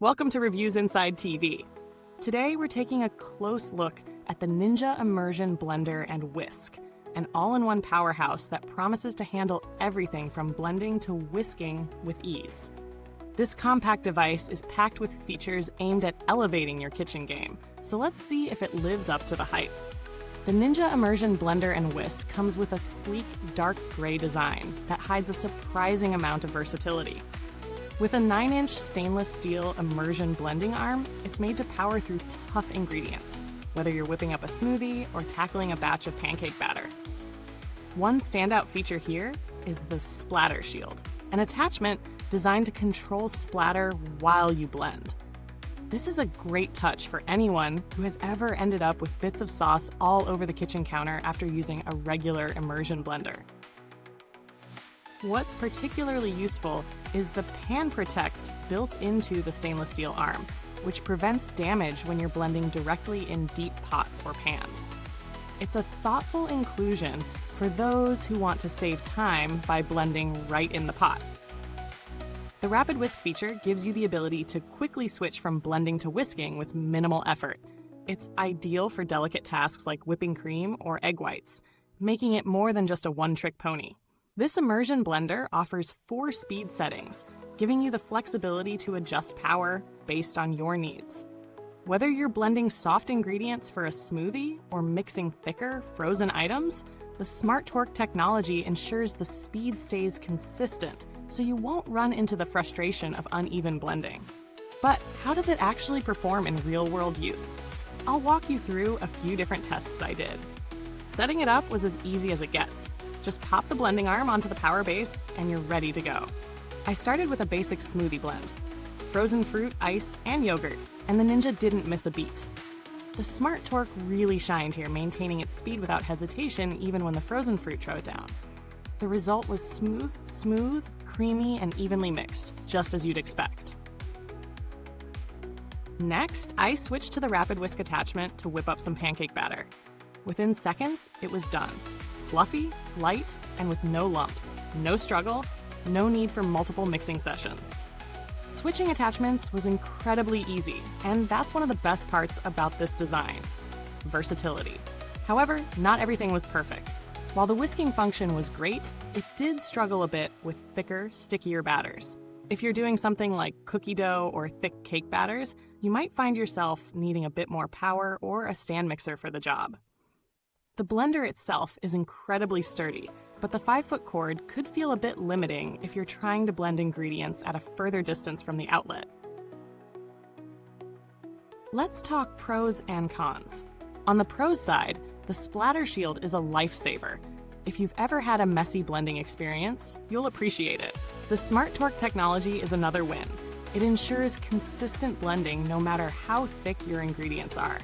Welcome to Reviewsinsidetv. Today we're taking a close look at the Ninja Immersion Blender and Whisk, an all-in-one powerhouse that promises to handle everything from blending to whisking with ease. This compact device is packed with features aimed at elevating your kitchen game, so let's see if it lives up to the hype. The Ninja Immersion Blender and Whisk comes with a sleek, dark gray design that hides a surprising amount of versatility. With a 9-inch stainless steel immersion blending arm, it's made to power through tough ingredients, whether you're whipping up a smoothie or tackling a batch of pancake batter. One standout feature here is the SplatterShield, an attachment designed to control splatter while you blend. This is a great touch for anyone who has ever ended up with bits of sauce all over the kitchen counter after using a regular immersion blender. What's particularly useful is the PanProtect built into the stainless steel arm, which prevents damage when you're blending directly in deep pots or pans. It's a thoughtful inclusion for those who want to save time by blending right in the pot. The Rapid Whisk feature gives you the ability to quickly switch from blending to whisking with minimal effort. It's ideal for delicate tasks like whipping cream or egg whites, making it more than just a one-trick pony. This immersion blender offers 4 speed settings, giving you the flexibility to adjust power based on your needs. Whether you're blending soft ingredients for a smoothie or mixing thicker, frozen items, the Smart Torque technology ensures the speed stays consistent, so you won't run into the frustration of uneven blending. But how does it actually perform in real-world use? I'll walk you through a few different tests I did. Setting it up was as easy as it gets. Just pop the blending arm onto the power base and you're ready to go. I started with a basic smoothie blend, frozen fruit, ice, and yogurt, and the Ninja didn't miss a beat. The Smart Torque really shined here, maintaining its speed without hesitation even when the frozen fruit slowed down. The result was smooth, creamy, and evenly mixed, just as you'd expect. Next, I switched to the Rapid Whisk attachment to whip up some pancake batter. Within seconds, it was done. Fluffy, light, and with no lumps. No struggle, no need for multiple mixing sessions. Switching attachments was incredibly easy, and that's one of the best parts about this design: versatility. However, not everything was perfect. While the whisking function was great, it did struggle a bit with thicker, stickier batters. If you're doing something like cookie dough or thick cake batters, you might find yourself needing a bit more power or a stand mixer for the job. The blender itself is incredibly sturdy, but the 5-foot cord could feel a bit limiting if you're trying to blend ingredients at a further distance from the outlet. Let's talk pros and cons. On the pros side, the SplatterShield is a lifesaver. If you've ever had a messy blending experience, you'll appreciate it. The Smart Torque technology is another win. It ensures consistent blending no matter how thick your ingredients are.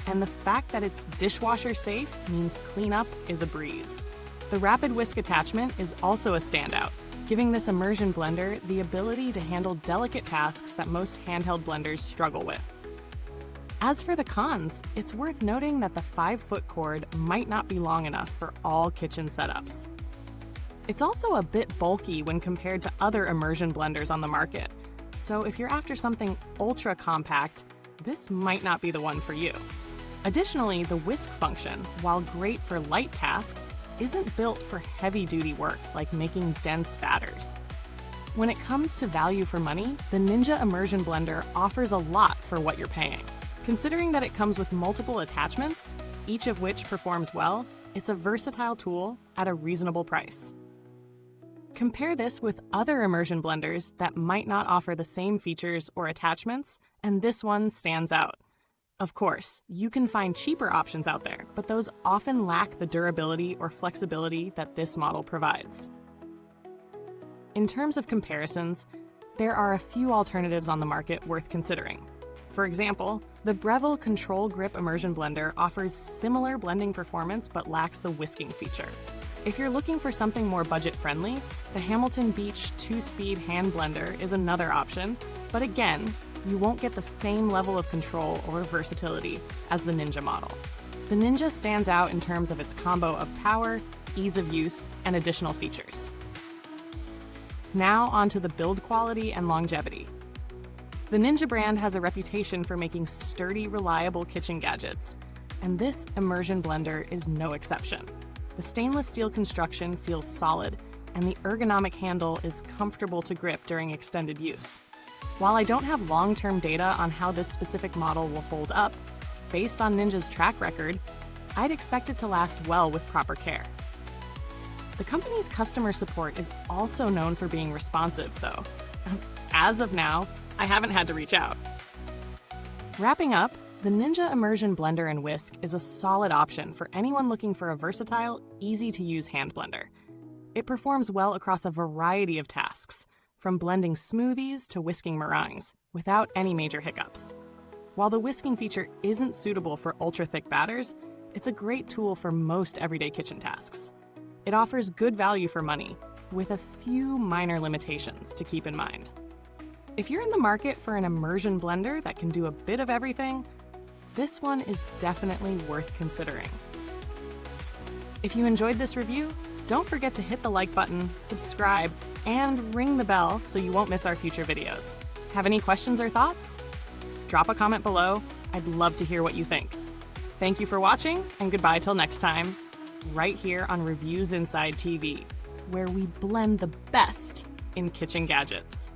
And the fact that it's dishwasher safe means cleanup is a breeze. The Rapid Whisk attachment is also a standout, giving this immersion blender the ability to handle delicate tasks that most handheld blenders struggle with. As for the cons, it's worth noting that the 5-foot cord might not be long enough for all kitchen setups. It's also a bit bulky when compared to other immersion blenders on the market, so if you're after something ultra compact, this might not be the one for you. Additionally, the whisk function, while great for light tasks, isn't built for heavy-duty work like making dense batters. When it comes to value for money, the Ninja Immersion Blender offers a lot for what you're paying. Considering that it comes with multiple attachments, each of which performs well, it's a versatile tool at a reasonable price. Compare this with other immersion blenders that might not offer the same features or attachments, and this one stands out. Of course, you can find cheaper options out there, but those often lack the durability or flexibility that this model provides. In terms of comparisons, there are a few alternatives on the market worth considering. For example, the Breville Control Grip Immersion Blender offers similar blending performance but lacks the whisking feature. If you're looking for something more budget-friendly, the Hamilton Beach 2-speed hand blender is another option, but again, you won't get the same level of control or versatility as the Ninja model. The Ninja stands out in terms of its combo of power, ease of use, and additional features. Now onto the build quality and longevity. The Ninja brand has a reputation for making sturdy, reliable kitchen gadgets, and this immersion blender is no exception. The stainless steel construction feels solid, and the ergonomic handle is comfortable to grip during extended use. While I don't have long-term data on how this specific model will hold up, based on Ninja's track record, I'd expect it to last well with proper care. The company's customer support is also known for being responsive, though. As of now, I haven't had to reach out. Wrapping up, the Ninja Immersion Blender and Whisk is a solid option for anyone looking for a versatile, easy-to-use hand blender. It performs well across a variety of tasks, from blending smoothies to whisking meringues, without any major hiccups. While the whisking feature isn't suitable for ultra-thick batters, it's a great tool for most everyday kitchen tasks. It offers good value for money, with a few minor limitations to keep in mind. If you're in the market for an immersion blender that can do a bit of everything, this one is definitely worth considering. If you enjoyed this review, don't forget to hit the like button, subscribe, and ring the bell so you won't miss our future videos. Have any questions or thoughts? Drop a comment below. I'd love to hear what you think. Thank you for watching, and goodbye till next time, right here on Reviewsinside TV, where we blend the best in kitchen gadgets.